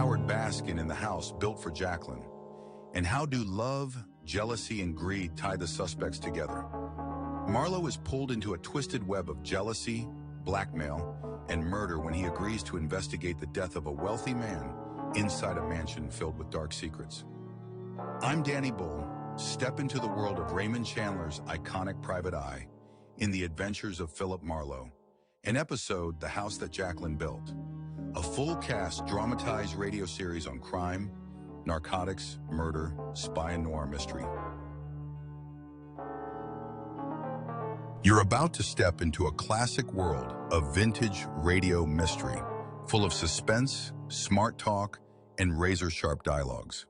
high-powered Baskin in the house built for Jacqueline? And how do love, jealousy, and greed tie the suspects together? Marlowe is pulled into a twisted web of jealousy, blackmail, and murder when he agrees to investigate the death of a wealthy man inside a mansion filled with dark secrets. I'm Danny Bull. Step into the world of Raymond Chandler's iconic Private Eye in The Adventures of Philip Marlowe, an episode, The House That Jacqueline Built, a full-cast dramatized radio series on crime, narcotics, murder, spy, and noir mystery. You're about to step into a classic world of vintage radio mystery, full of suspense, smart talk, and razor-sharp dialogues.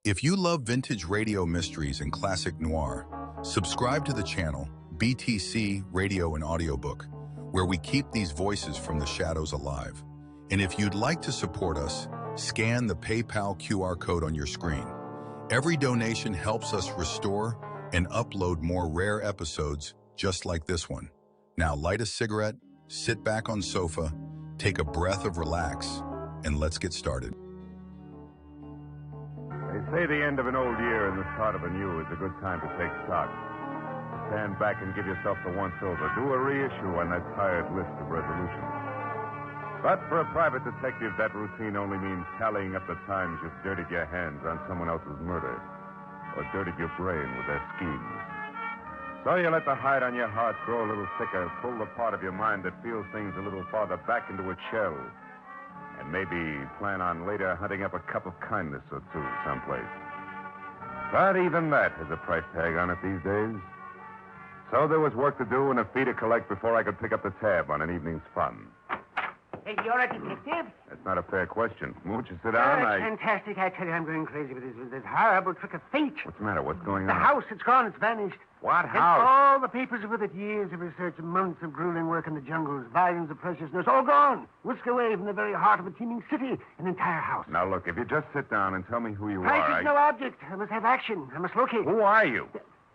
If you love vintage radio mysteries and classic noir, subscribe to the channel BTC Radio and Audiobook, where we keep these voices from the shadows alive. And if you'd like to support us, scan the PayPal QR code on your screen. Every donation helps us restore and upload more rare episodes just like this one. Now light a cigarette, sit back on sofa, take a breath of relax, and let's get started. They say the end of an old year and the start of a new is a good time to take stock. Stand back and give yourself the once-over. Do a reissue on that tired list of resolutions. But for a private detective, that routine only means tallying up the times you've dirtied your hands on someone else's murder or dirtied your brain with their schemes. So you let the hide on your heart grow a little thicker, pull the part of your mind that feels things a little farther back into its shell, and maybe plan on later hunting up a cup of kindness or two someplace. But even that has a price tag on it these days. So there was work to do and a fee to collect before I could pick up the tab on an evening's fun. Hey, you're a detective? That's not a fair question. Won't you sit down? It's fantastic. I tell you, I'm going crazy with this horrible trick of fate. What's the matter? What's going on? The house, it's gone. It's vanished. What And house? all the papers with it, years of research, months of grueling work in the jungles, volumes of precious notes, all gone. Whisked away from the very heart of a teeming city, an entire house. Now, look, if you just sit down and tell me who you Price are, is no object. I must have action. I must locate. Who are you?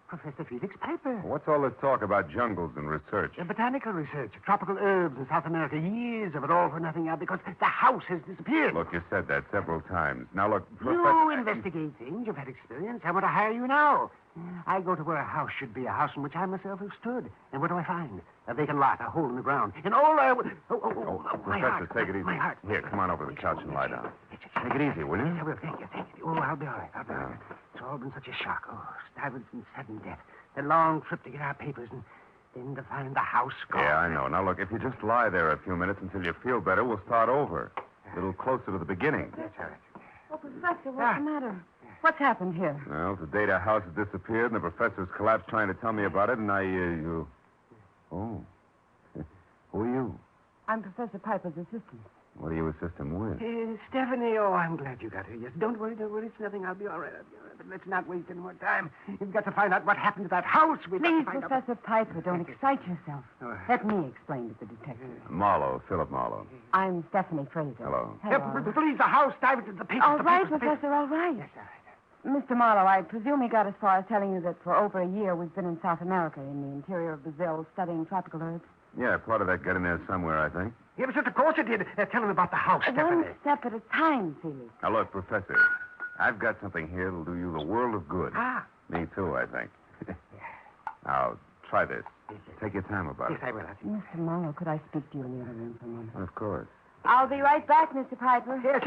Professor Felix Piper. What's all this talk about jungles and research? Botanical research, tropical herbs in South America, years of it all for nothing now because the house has disappeared. Look, you said that several times. Now, look, You investigate things. You've had experience. I want to hire you now. I go to where a house should be, a house in which I myself have stood. And what do I find? A vacant lot, a hole in the ground. And all I... my Professor, heart. take it easy. My heart. Here, come on over to the couch and lie down. Take it easy, will you? Yes, I will. Thank you. Oh, I'll be all right. I'll be all right. It's all been such a shock. Oh, Stuyvesant's sudden death. The long trip to get our papers and then to find the house gone. Yeah, I know. Now, look, if you just lie there a few minutes until you feel better, we'll start over. A little closer to the beginning. That's all right. Oh, Professor, what's the matter? What's happened here? Well, the date our house has disappeared, and the professor's collapsed trying to tell me about it, and Oh. Who are you? I'm Professor Piper's assistant. What do you assist him with? Stephanie, oh, I'm glad you got here. Yes, don't worry. It's nothing. I'll be all right. But let's not waste any more time. You've got to find out what happened to that house. Please, Professor Piper, don't excite yourself. Let me explain to the detective. Marlowe, Philip Marlowe. I'm Stephanie Fraser. Hello. Please, the house, Stuyvesant, the papers. All the right, papers, Professor, all right. Yes, all right. Mr. Marlowe, I presume he got as far as telling you that for over a year we've been in South America, in the interior of Brazil, studying tropical herbs. Yeah, part of that got in there somewhere, I think. Yeah, but of course it did. Tell him about the house, Stephanie. One step at a time, Felix. Now, look, Professor, I've got something here that'll do you the world of good. Ah. Me, too, I think. Now, try this. Take your time about Yes, it. I will. Mr. Marlowe, could I speak to you in the other room for a moment? Of course. I'll be right back, Mr. Piper. Yes,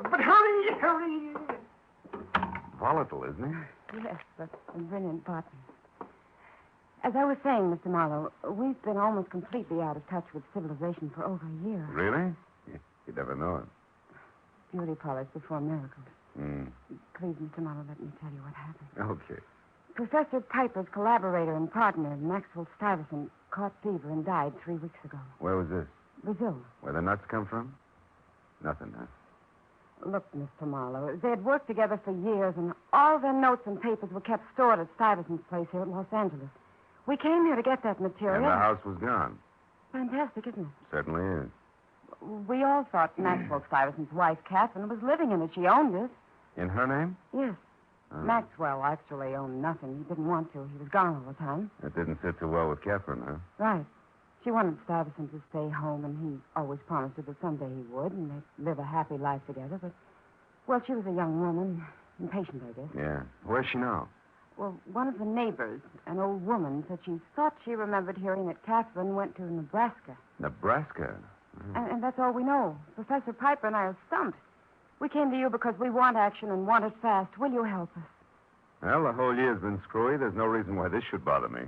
but hurry. Volatile, isn't he? Yes, but a brilliant partner. As I was saying, Mr. Marlowe, we've been almost completely out of touch with civilization for over a year. Really? You'd never know it. Beauty parlors before miracles. Mm. Please, Mr. Marlowe, let me tell you what happened. Okay. Professor Piper's collaborator and partner, Maxwell Stuyvesant, caught fever and died 3 weeks ago. Where was this? Brazil. Where the nuts come from? Nothing, huh? Look, Mr. Marlowe, they had worked together for years, and all their notes and papers were kept stored at Stuyvesant's place here at Los Angeles. We came here to get that material. And the house was gone. Fantastic, isn't it? Certainly is. We all thought Maxwell Stuyvesant's wife, Catherine, was living in it. She owned it. In her name? Yes. Maxwell actually owned nothing. He didn't want to. He was gone all the time. That didn't sit too well with Catherine, huh? Right. She wanted Stuyvesant to stay home, and he always promised her that someday he would, and they'd live a happy life together. But Well, she was a young woman. Impatient, I guess. Yeah. Where's she now? Well, one of the neighbors, an old woman, said she thought she remembered hearing that Catherine went to Nebraska. Nebraska? And that's all we know. Professor Piper and I are stumped. We came to you because we want action and want it fast. Will you help us? Well, the whole year's been screwy. There's no reason why this should bother me.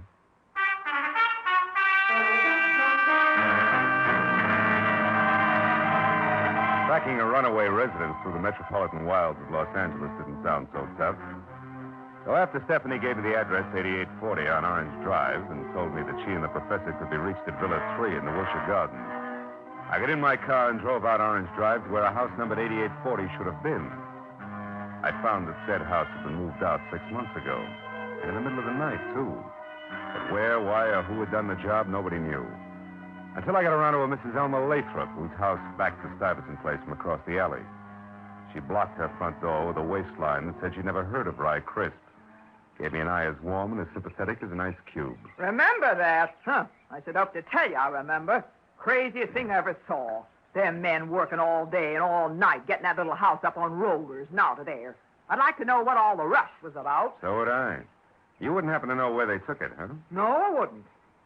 Tracking a runaway residence through the metropolitan wilds of Los Angeles didn't sound so tough. So after Stephanie gave me the address, 8840 on Orange Drive, and told me that she and the professor could be reached at Villa 3 in the Wilshire Gardens, I got in my car and drove out Orange Drive to where a house numbered 8840 should have been. I found that said house had been moved out 6 months ago, and in the middle of the night, too. But where, why, or who had done the job, nobody knew. Until I got around to a Mrs. Elma Lathrop, whose house backed the Stuyvesant place from across the alley. She blocked her front door with a waistline that said she'd never heard of Rye Crisp. Gave me an eye as warm and as sympathetic as an ice cube. Remember that? Huh. I said up to tell you I remember. Craziest thing I ever saw. Them men working all day and all night, getting that little house up on rollers and out of there. I'd like to know what all the rush was about. So would I. You wouldn't happen to know where they took it, huh? No, I wouldn't.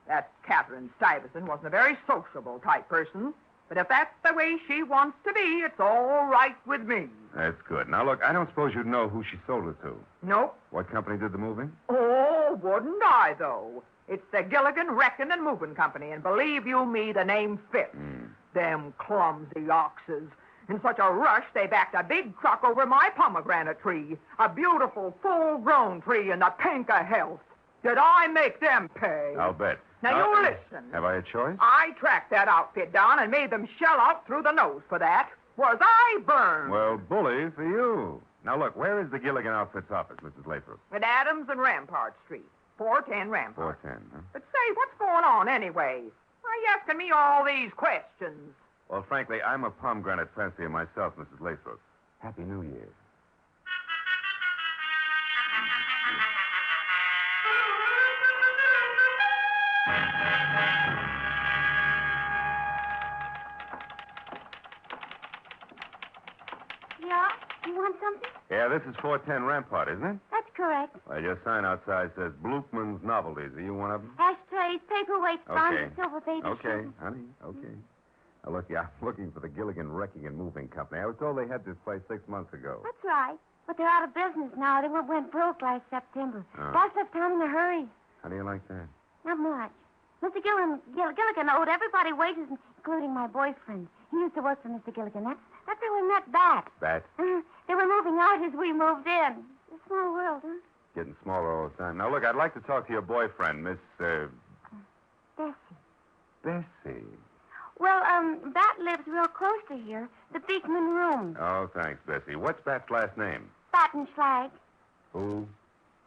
That Catherine Stuyvesant wasn't a very sociable type person. But if that's the way she wants to be, it's all right with me. That's good. Now, look, I don't suppose you'd know who she sold it to. Nope. What company did the moving? Oh, wouldn't I, though? It's the Gilligan Wrecking and Moving Company, and believe you me, the name fits. Them clumsy oxes. In such a rush, they backed a big truck over my pomegranate tree. A beautiful, full-grown tree in the pink of health. Did I make them pay? I'll bet. Now, you listen. Have I a choice? I tracked that outfit down and made them shell out through the nose for that. Was I burned? Well, bully for you. Now, look, where is the Gilligan Outfits office, Mrs. Lathrop? At Adams and Rampart Street. 410 Rampart. 410, huh? But say, what's going on anyway? Why are you asking me all these questions? Well, frankly, I'm a pomegranate fancier myself, Mrs. Lathrop. Happy New Year. Yeah? You want something? Yeah, this is 410 Rampart, isn't it? That's correct. Well, your sign outside says Blukman's Novelties. Are you one of them? Ashtrays, paperweights, bronze, Okay. silver baby Okay, shoes. honey, okay. Now, look, yeah, I'm looking for the Gilligan Wrecking and Moving Company. I was told they had this place 6 months ago. That's right. But they're out of business now. They went broke last September. Oh. Boss left town in a hurry. How do you like that? Not much. Mr. Gilligan owed everybody wages, including my boyfriend. He used to work for Mr. Gilligan. That's how we met Bat. Bat? They were moving out as we moved in. It's a small world, huh? Getting smaller all the time. Now, look, I'd like to talk to your boyfriend, Miss, Bessie. Bessie. Well, Bat lives real close to here. The Beekman Room. Oh, thanks, Bessie. What's Bat's last name? Battenschlag. Who?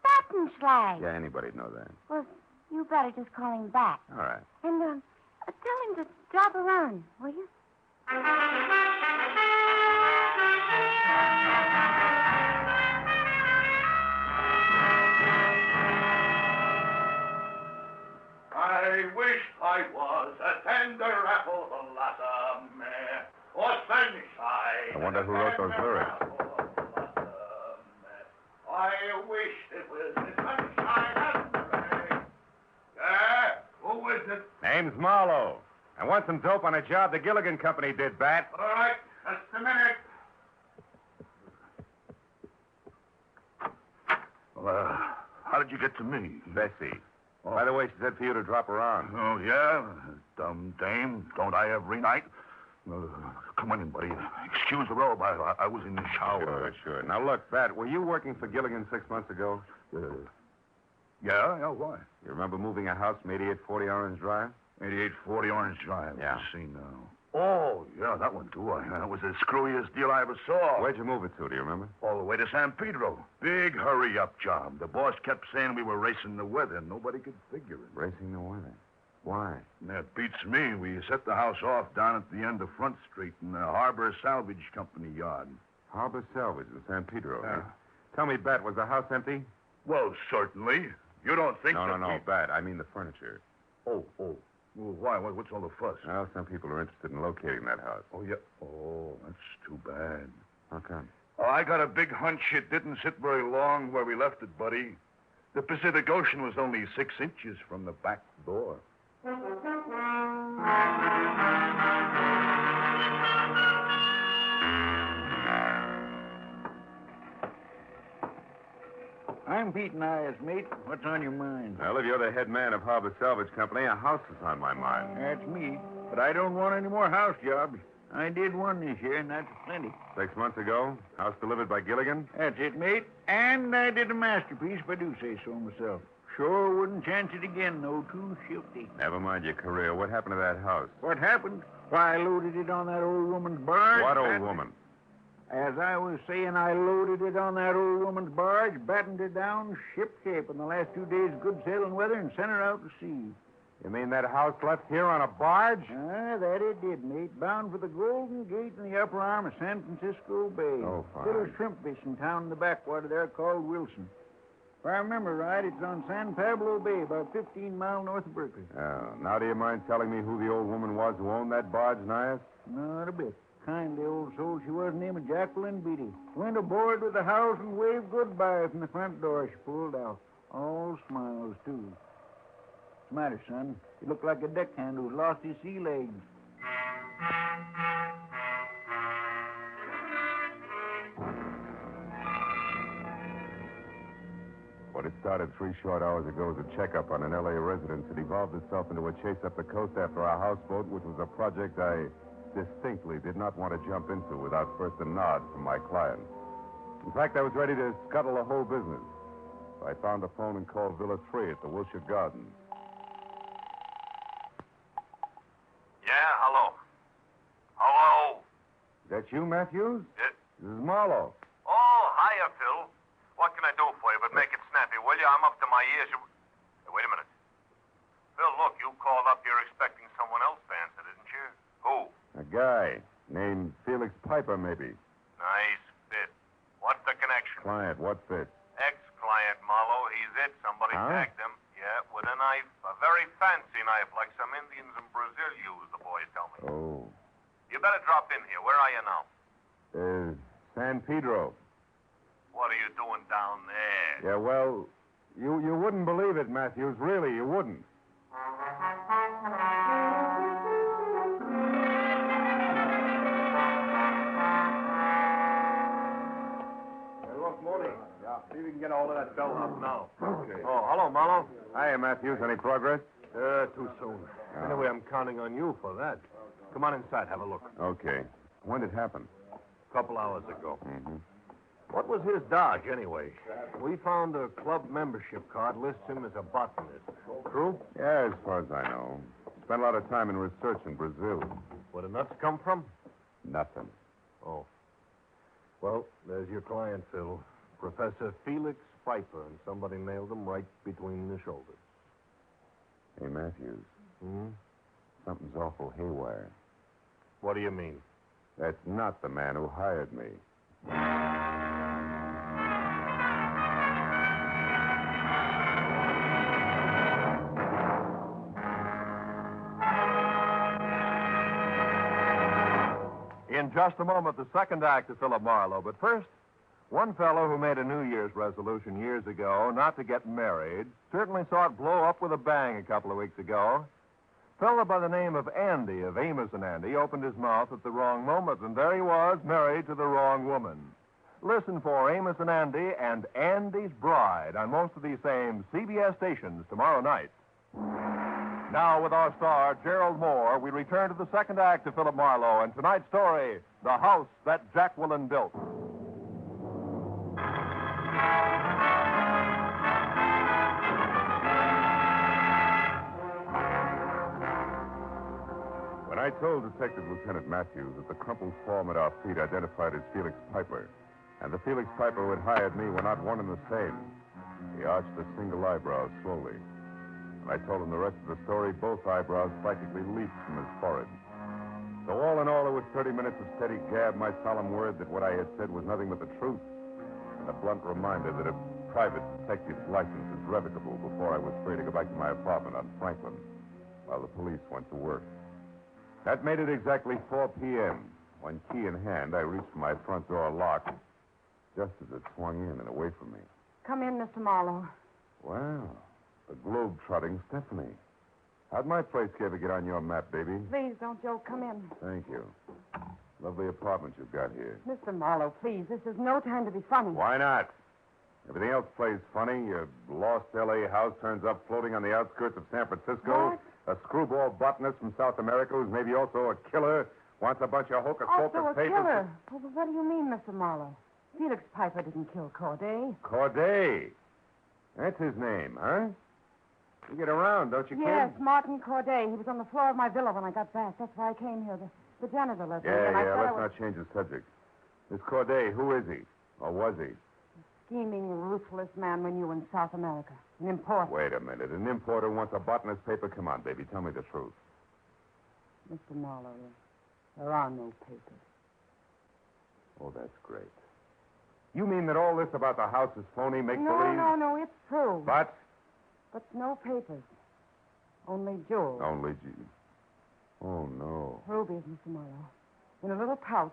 Battenschlag. Yeah, anybody'd know that. Well, you better just call him Bat. All right. And, tell him to drop around, will you? I wish I was a tender apple blossom or sunshine. I wonder who wrote those lyrics. I wish it was the sunshine and the rain. Yeah, who is it? Name's Marlowe. I want some dope on a job the Gilligan Company did, Bat. All right, just a minute. Well, how did you get to me? Bessie. By the way, she said for you to drop around. Oh, yeah? Dumb dame. Don't I every night? Come on in, buddy. Excuse the robe. I was in the shower. Sure. Now, look, Bat, were you working for Gilligan 6 months ago? Yeah, why? You remember moving a house from 8840 Orange Drive? 8840 Orange Drive. Yeah. Let's see now. Oh, yeah, that one, too. That was the screwiest deal I ever saw. Where'd you move it to, do you remember? All the way to San Pedro. Big hurry-up job. The boss kept saying we were racing the weather. Nobody could figure it. Racing the weather. Why? That beats me. We set the house off down at the end of Front Street in the Harbor Salvage Company yard. Harbor Salvage in San Pedro. Yeah. Tell me, Bat, was the house empty? Well, certainly. You don't think that... No, Bat. I mean the furniture. Oh. Well, why? What's all the fuss? Well, some people are interested in locating that house. Oh, yeah. Oh, that's too bad. How come? Oh, I got a big hunch it didn't sit very long where we left it, buddy. The Pacific Ocean was only 6 inches from the back door. I'm Pete Nyers, mate. What's on your mind? Well, if you're the head man of Harbor Salvage Company, a house is on my mind. That's me. But I don't want any more house jobs. I did one this year, and that's plenty. 6 months ago, house delivered by Gilligan? That's it, mate. And I did a masterpiece, if I do say so myself. Sure wouldn't chance it again, though. Too shifty. Never mind your career. What happened to that house? What happened? Why, I loaded it on that old woman's barge. What old woman? As I was saying, I loaded it on that old woman's barge, battened her down, ship shape in the last 2 days of good sailing weather, and sent her out to sea. You mean that house left here on a barge? That it did, mate. Bound for the Golden Gate in the upper arm of San Francisco Bay. Oh, fine. Still a shrimp fishing town in the backwater there called Wilson. If I remember right, it's on San Pablo Bay, about 15 miles north of Berkeley. Oh, now do you mind telling me who the old woman was who owned that barge, Nyas? Not a bit. Kindly old soul she was, named Jacqueline Beatty. Went aboard with the house and waved goodbye from the front door she pulled out. All smiles, too. What's the matter, son? You look like a deckhand who's lost his sea legs. What had started 3 short hours ago as a checkup on an L.A. residence had evolved itself into a chase up the coast after our houseboat, which was a project I distinctly did not want to jump into without first a nod from my client. In fact, I was ready to scuttle the whole business. I found the phone and called Villa 3 at the Wilshire Gardens. Yeah, hello. Hello? Is that you, Matthews? Yeah. This is Marlowe. Oh, hiya, Phil. What can I do for you? But make it snappy, will you? I'm up to my ears. Hey, wait a minute. Phil, look, you called up here expecting someone else to answer, didn't you? Who? A guy named Felix Piper, maybe. Nice fit. What's the connection? Client, what fit? Ex-client, Marlowe. He's it. Somebody tagged him. Yeah, with a knife. A very fancy knife, like some Indians in Brazil use, the boys tell me. Oh. You better drop in here. Where are you now? San Pedro. What are you doing down there? Yeah, well, you wouldn't believe it, Matthews. Really, you wouldn't. Look, Mohr. Yeah, see if we can get all of that bell up now. Okay. Oh, hello, Marlowe. Hiya, Matthews. Any progress? Too soon. Anyway, I'm counting on you for that. Come on inside, have a look. Okay. When did it happen? A couple hours ago. Mm-hmm. What was his dodge, anyway? We found a club membership card lists him as a botanist. True? Yeah, as far as I know. Spent a lot of time in research in Brazil. Where the nuts come from? Nothing. Oh. Well, there's your client, Phil. Professor Felix Piper, and somebody nailed him right between the shoulders. Hey, Matthews. Hmm? Something's awful haywire. What do you mean? That's not the man who hired me. In just a moment, the second act of Philip Marlowe. But first, one fellow who made a New Year's resolution years ago not to get married certainly saw it blow up with a bang a couple of weeks ago. A fellow by the name of Andy, of Amos and Andy, opened his mouth at the wrong moment, and there he was, married to the wrong woman. Listen for Amos and Andy's Bride on most of these same CBS stations tomorrow night. Now, with our star, Gerald Mohr, we return to the second act of Philip Marlowe and tonight's story, The House That Jacqueline Built. When I told Detective Lieutenant Matthews that the crumpled form at our feet identified as Felix Piper, and the Felix Piper who had hired me were not one and the same, he arched a single eyebrow slowly. When I told him the rest of the story, both eyebrows practically leaped from his forehead. So all in all, it was 30 minutes of steady gab, my solemn word that what I had said was nothing but the truth, and a blunt reminder that a private detective's license is revocable before I was free to go back to my apartment on Franklin while the police went to work. That made it exactly 4 p.m. when, key in hand, I reached for my front door lock just as it swung in and away from me. Come in, Mr. Marlowe. Wow, the globe-trotting Stephanie. How'd my place ever get on your map, baby? Please, don't joke. Come in. Thank you. Lovely apartment you've got here. Mr. Marlowe, please. This is no time to be funny. Why not? Everything else plays funny. Your lost L.A. house turns up floating on the outskirts of San Francisco. What? A screwball botanist from South America who's maybe also a killer wants a bunch of hocus-pocus Also a papers. killer. Well, what do you mean, Mr. Marlowe? Felix Piper didn't kill Corday. Corday. That's his name, huh? You get around, don't you, kid? Yes, Martin Corday. He was on the floor of my villa when I got back. That's why I came here. The janitor left me, and I thought let's not change the subject. This Corday, who is he? Or was he? Scheming, ruthless man we knew in South America. An importer. Wait a minute. An importer wants a botanist paper? Come on, baby. Tell me the truth. Mr. Marlowe, there are no papers. Oh, that's great. You mean that all this about the house is phony, make-believe? No, it's true. But no papers. Only jewels. Oh, no. Rubies, Mr. Marlowe. In a little pouch.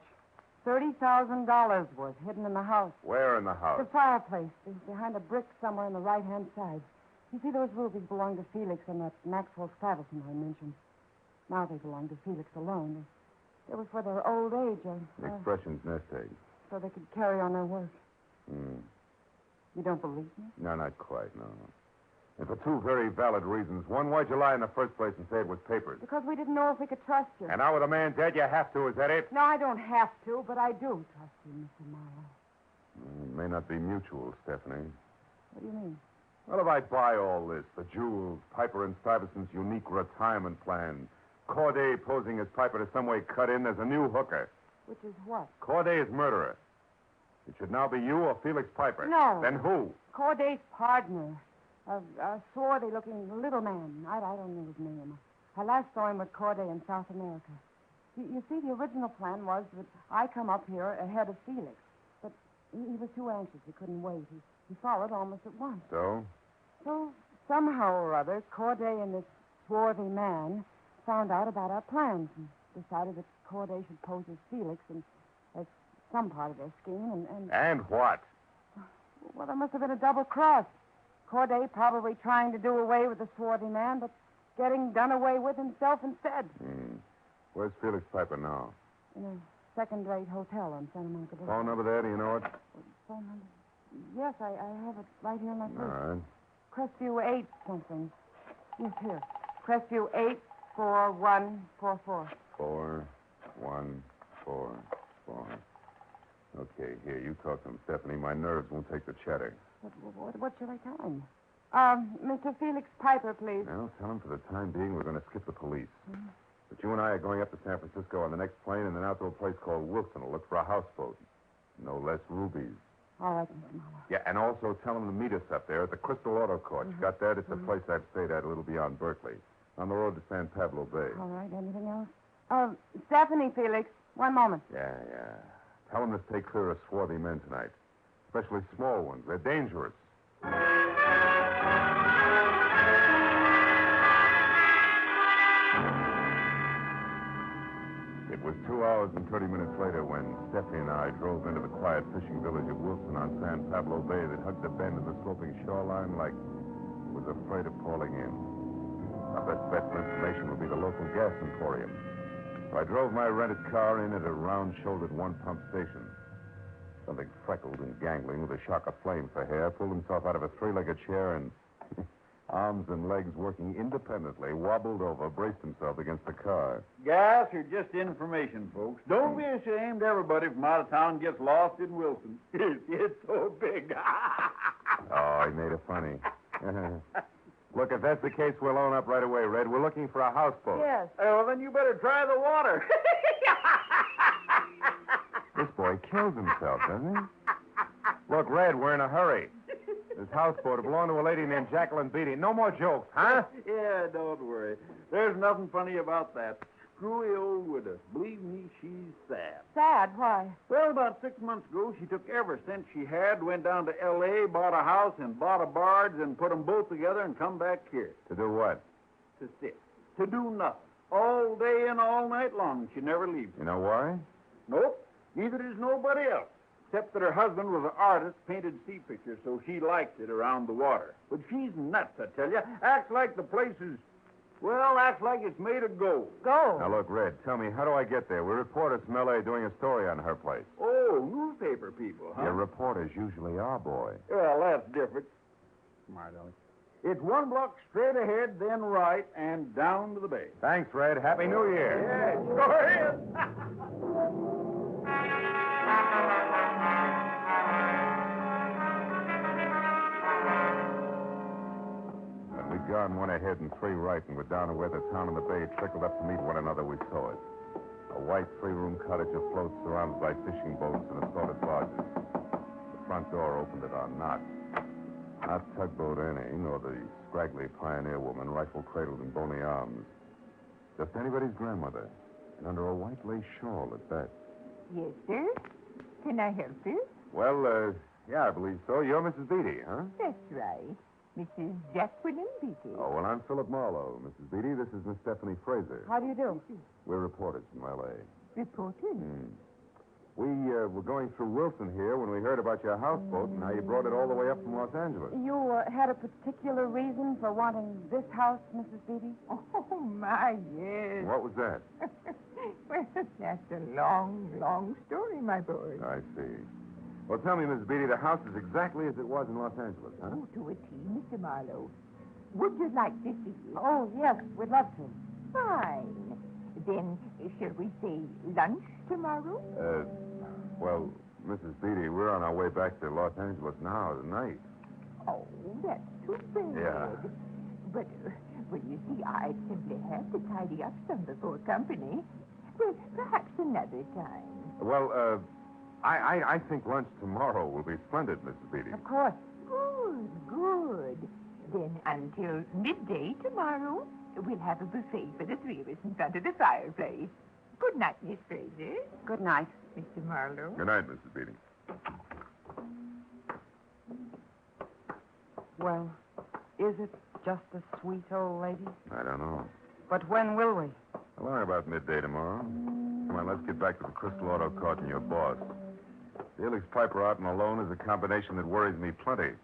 $30,000 worth hidden in the house. Where in the house? The fireplace. Behind a brick somewhere on the right-hand side. You see, those rubies belong to Felix and that Maxwell Stuyvesant I mentioned. Now they belong to Felix alone. They were for their old age. The expression's nest egg. So they could carry on their work. Hmm. You don't believe me? No, not quite, no. And for two very valid reasons. One, why'd you lie in the first place and say it was papers? Because we didn't know if we could trust you. And now with a man dead, you have to. Is that it? No, I don't have to, but I do trust you, Mr. Marlowe. It may not be mutual, Stephanie. What do you mean? Well, if I buy all this, the jewels, Piper and Stuyvesant's unique retirement plan, Corday posing as Piper to some way cut in, there's a new hooker. Which is what? Corday's murderer. It should now be you or Felix Piper. No. Then who? Corday's partner. A swarthy-looking little man. I don't know his name. I last saw him with Corday in South America. You see, the original plan was that I come up here ahead of Felix. But he was too anxious. He couldn't wait. He followed almost at once. So? So, somehow or other, Corday and this swarthy man found out about our plans and decided that Corday should pose as Felix and as some part of their scheme And what? Well, there must have been a double cross. Corday probably trying to do away with the swarthy man, but getting done away with himself instead. Where's Felix Piper now? In a second-rate hotel on Santa Monica Boulevard. Phone number there, do you know it? Phone number? Yes, I have it right here in my purse. All right. Crestview 8 something. Yes, here. Crestview 84144. 4144. Okay, here, you talk to him, Stephanie. My nerves won't take the chatter. What should I tell him? Mr. Felix Piper, please. Well, tell him for the time being we're going to skip the police. But you and I are going up to San Francisco on the next plane and then out to a place called Wilson to look for a houseboat. No less rubies. All right, Mr. Marlowe. Yeah, and also tell him to meet us up there at the Crystal Auto Court. You got that? It's a place I've stayed at a little beyond Berkeley, on the road to San Pablo Bay. All right, anything else? Stephanie, Felix, one moment. Yeah. Tell him to stay clear of swarthy men tonight, especially small ones. They're dangerous. It was 2 hours and 30 minutes later when Stephanie and I drove into the quiet fishing village of Wilson on San Pablo Bay that hugged the bend of the sloping shoreline like it was afraid of falling in. Our best bet for information would be the local gas emporium. So I drove my rented car in at a round-shouldered one-pump station. Something freckled and gangling with a shock of flame for hair pulled himself out of a three-legged chair and, arms and legs working independently, wobbled over, braced himself against the car. Gas or just information, folks. Don't be ashamed. Everybody from out of town gets lost in Wilson. It's so big. Oh, he made it funny. Look, if that's the case, we'll own up right away, Red. We're looking for a houseboat. Yes. Well, then you better try the water. This boy kills himself, doesn't he? Look, Red, we're in a hurry. This houseboat belonged to a lady named Jacqueline Beatty. No more jokes, huh? Yeah, don't worry. There's nothing funny about that. Screwy old widow. Believe me, she's sad. Sad? Why? Well, about 6 months ago, she took every cent she had, went down to L.A., bought a house, and bought a barge, and put them both together and come back here. To do what? To sit. To do nothing. All day and all night long. She never leaves. You know why? Nope. Neither does nobody else. except that her husband was an artist, painted sea pictures, so she liked it around the water. But she's nuts, I tell you. Acts like the place is, well, acts like it's made of gold. Gold? Now, look, Red, tell me, how do I get there? We're reporters from L.A. doing a story on her place. Oh, newspaper people, huh? Yeah, reporters usually are, boy. Well, that's different. Smart, Ellie. It's 1 block straight ahead, then right, and down to the bay. Thanks, Red. Happy New Year. Yeah, sure is. When we'd gone 1 ahead and 3 right and we're down to where the town and the bay trickled up to meet one another, we saw it. A white 3-room cottage afloat surrounded by fishing boats and assorted barges. The front door opened at our knock. Not tugboat Annie, nor the scraggly pioneer woman, rifle cradled in bony arms. Just anybody's grandmother, and under a white lace shawl at that. Yes, sir. Can I help you? Well, yeah, I believe so. You're Mrs. Beatty, huh? That's right. Mrs. Jacqueline Beatty. Oh, well, I'm Philip Marlowe, Mrs. Beatty. This is Miss Stephanie Fraser. How do you do? We're reporters from L.A. Reported? We were going through Wilson here when we heard about your houseboat and how you brought it all the way up from Los Angeles. You had a particular reason for wanting this house, Mrs. Beatty? Oh, my, yes. What was that? Well, that's a long, long story, my boy. I see. Well, tell me, Mrs. Beatty, the house is exactly as it was in Los Angeles, huh? Oh, to a T, Mr. Marlowe. Would you like to see it? Oh, yes, we'd love to. Fine. Then, shall we say lunch tomorrow? Well, Mrs. Beatty, we're on our way back to Los Angeles now tonight. Oh, that's too bad. Yeah. But, well, you see, I'd simply have to tidy up some before company. Well, perhaps another time. Well, I think lunch tomorrow will be splendid, Mrs. Beatty. Of course. Good, good. Then until midday tomorrow, we'll have a buffet for the 3 of us in front of the fireplace. Good night, Miss Fraser. Good night. Mr. Marlowe. Good night, Mrs. Beatty. Well, is it just a sweet old lady? I don't know. But when will we? I'll learn about midday tomorrow. Come on, let's get back to the Crystal Auto Cart and your boss. Felix Piper out and alone is a combination that worries me plenty.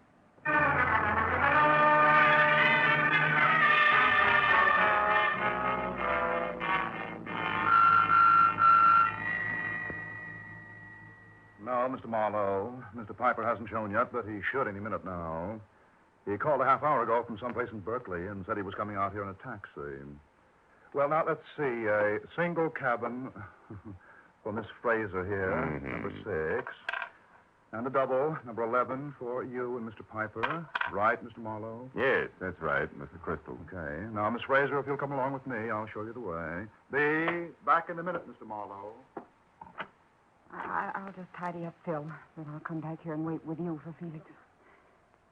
No, Mr. Marlowe. Mr. Piper hasn't shown yet, but he should any minute now. He called a half hour ago from someplace in Berkeley and said he was coming out here in a taxi. Well, now, let's see. A single cabin for Miss Fraser here, number 6. And a double, number 11, for you and Mr. Piper. Right, Mr. Marlowe? Yes, that's right, Mr. Crystal. Okay. Now, Miss Fraser, if you'll come along with me, I'll show you the way. Be back in a minute, Mr. Marlowe. I'll just tidy up Phil. Then I'll come back here and wait with you for Felix.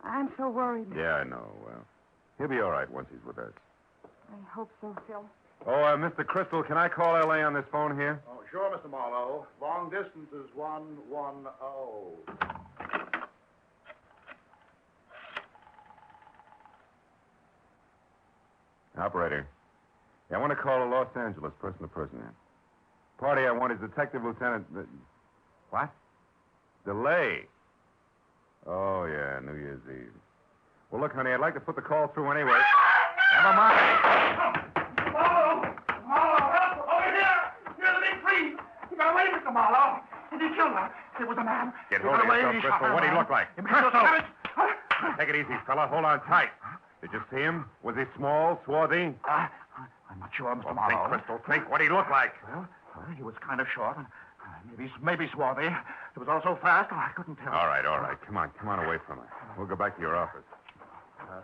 I'm so worried. Yeah, I know. Well, he'll be all right once he's with us. I hope so, Phil. Oh, Mr. Crystal, can I call L.A. on this phone here? Oh, sure, Mr. Marlowe. Long distance is 110. Operator. Yeah, I want to call a Los Angeles person-to-person here. Party I want is Detective Lieutenant... What? DeLay. Oh, yeah, New Year's Eve. Well, look, honey, I'd like to put the call through anyway. Never mind. Marlowe, help! Over here! Here's the big tree! He got away, Mr. Marlowe. And he killed her. It was a man. Get hold of yourself, Crystal. What'd he look like? Crystal! Take it easy, fella. Hold on tight. Did you see him? Was he small, swarthy? I'm not sure, Mr. Think, Marlowe. Crystal, think. What'd he look like? Well, he was kind of short and maybe swarthy. It was all so fast, I couldn't tell. All right. Come on away from her. We'll go back to your office.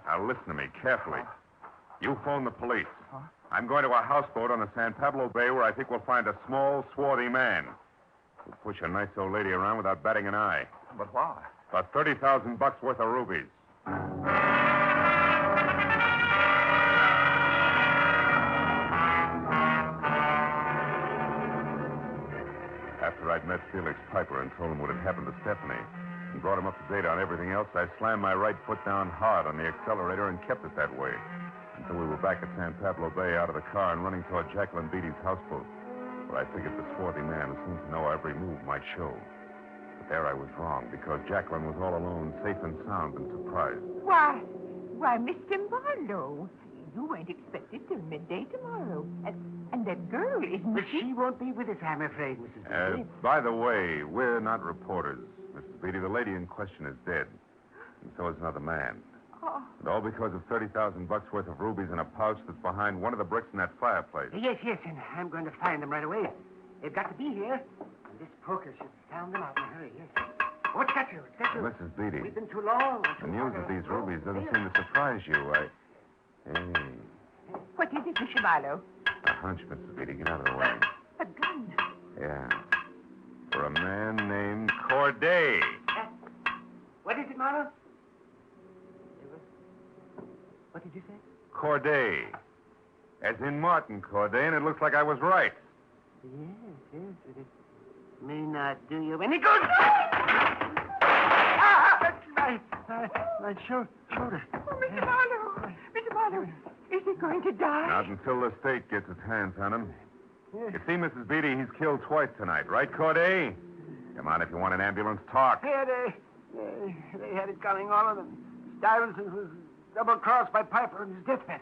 Now, listen to me carefully. You phone the police. I'm going to a houseboat on the San Pablo Bay where I think we'll find a small, swarthy man. We'll push a nice old lady around without batting an eye. But why? About $30,000 worth of rubies. After I'd met Felix Piper and told him what had happened to Stephanie and brought him up to date on everything else, I slammed my right foot down hard on the accelerator and kept it that way until we were back at San Pablo Bay out of the car and running toward Jacqueline Beatty's houseboat, where I figured the swarthy man who seemed to know our every move might show. The There I was wrong, because Jacqueline was all alone, safe and sound, and surprised. Why, Mr. Marlowe, you weren't expected till midday tomorrow. And that girl, isn't But she? she won't be with us, I'm afraid, Mrs. Beatty. By the way, we're not reporters, Mrs. Beatty. The lady in question is dead. And so is another man. Oh. And all because of $30,000 worth of rubies in a pouch that's behind one of the bricks in that fireplace. Yes, and I'm going to find them right away. They've got to be here. And this poker should sound them out in a hurry, yes. What's that you? Mrs. Beatty. We've been too long. The news of these rubies doesn't seem to surprise you. Hey. What is it, Mr. Marlowe? A hunch, Mrs. Beatty. Get out of the way. A gun. Yeah. For a man named Corday. What is it, Marlowe? What did you say? Corday. As in Martin Corday, and it looks like I was right. Yes. It may not do you any good. My shoulder. Oh, Mr. Marlowe, is he going to die? Not until the state gets its hands on him. You see, Mrs. Beatty, he's killed twice tonight, right, Corday? Come on, if you want an ambulance, talk. Yeah, they had it coming, all of them. Stuyvesant was double-crossed by Piper on his deathbed.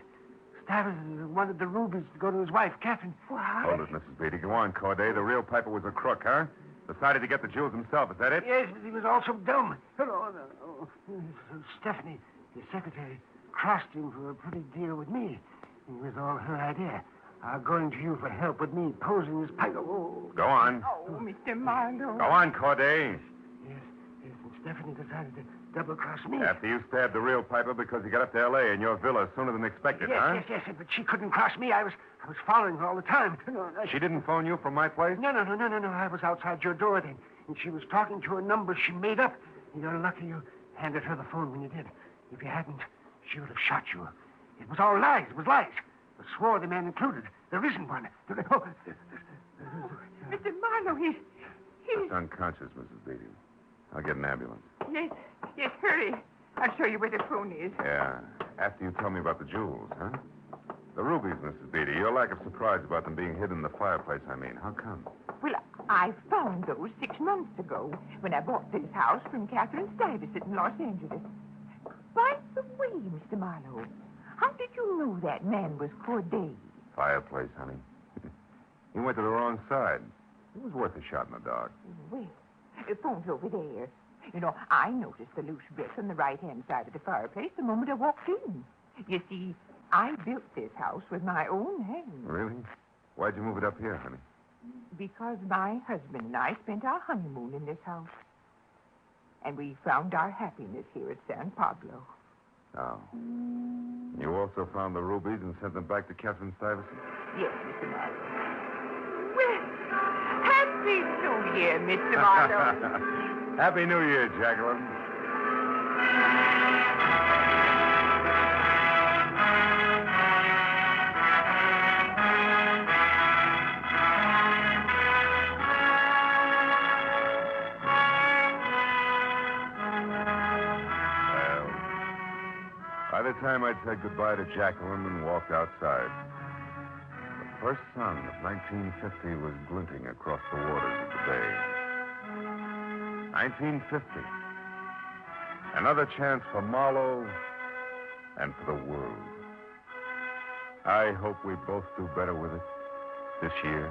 Stuyvesant wanted the rubies to go to his wife, Catherine. What? Hold it, Mrs. Beatty. Go on, Corday. The real Piper was a crook, huh? Decided to get the jewels himself. Is that it? Yes, but he was also dumb. No. Stephanie, his secretary, crossed him for a pretty deal with me. It was all her idea. Going to you for help with me, posing as Piper. Oh. Go on. Oh, Mr. Marlowe. Go on, Corday. Yes, and Stephanie decided to double-cross me. After you stabbed the real Piper because he got up to L.A. in your villa sooner than expected, huh? Yes, but she couldn't cross me. I was following her all the time. She didn't phone you from my place? No. I was outside your door then, and she was talking to a number she made up. You're lucky you handed her the phone when you did. If you hadn't, she would have shot you. It was all lies. It was lies. The swarthy man included. There isn't one. Mr. Marlowe, he's... Just unconscious, Mrs. Beatty. I'll get an ambulance. Yes, hurry. I'll show you where the phone is. Yeah. After you tell me about the jewels, huh? The rubies, Mrs. Beatty. Your lack of surprise about them being hidden in the fireplace, I mean. How come? Well, I found those 6 months ago when I bought this house from Catherine Stuyvesant in Los Angeles. By the way, Mr. Marlowe, how did you know that man was Corday? Fireplace, honey. He went to the wrong side. It was worth a shot in the dark. Well, the phone's over there. You know, I noticed the loose brick on the right-hand side of the fireplace the moment I walked in. You see, I built this house with my own hands. Really? Why'd you move it up here, honey? Because my husband and I spent our honeymoon in this house. And we found our happiness here at San Pablo. Oh. You also found the rubies and sent them back to Catherine Stuyvesant? Yes, Mr. Marlowe. Well, Happy New Year, Mr. Marlowe. Happy New Year, Jacqueline. By the time I'd said goodbye to Jacqueline and walked outside, the first sun of 1950 was glinting across the waters of the bay. 1950. Another chance for Marlowe and for the world. I hope we both do better with it this year.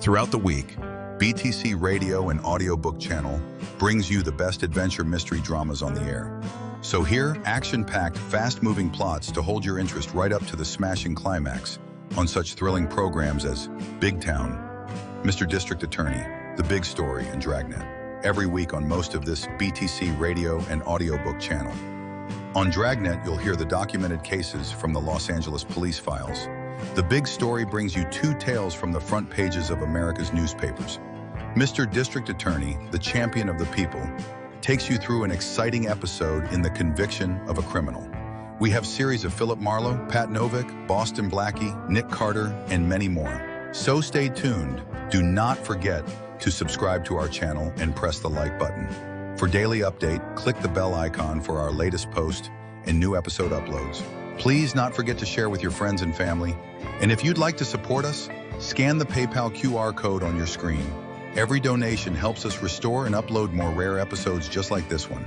Throughout the week, BTC Radio and Audiobook Channel brings you the best adventure mystery dramas on the air. So hear action-packed, fast-moving plots to hold your interest right up to the smashing climax on such thrilling programs as Big Town, Mr. District Attorney, The Big Story, and Dragnet, every week on most of this BTC Radio and Audiobook Channel. On Dragnet, you'll hear the documented cases from the Los Angeles police files. The Big Story brings you 2 tales from the front pages of America's newspapers. Mr. District Attorney, the champion of the people, takes you through an exciting episode in the conviction of a criminal. We have series of Philip Marlowe, Pat Novick, Boston Blackie, Nick Carter, and many more. So stay tuned. Do not forget to subscribe to our channel and press the like button. For daily update, click the bell icon for our latest post and new episode uploads. Please not forget to share with your friends and family. And if you'd like to support us, scan the PayPal QR code on your screen. Every donation helps us restore and upload more rare episodes just like this one.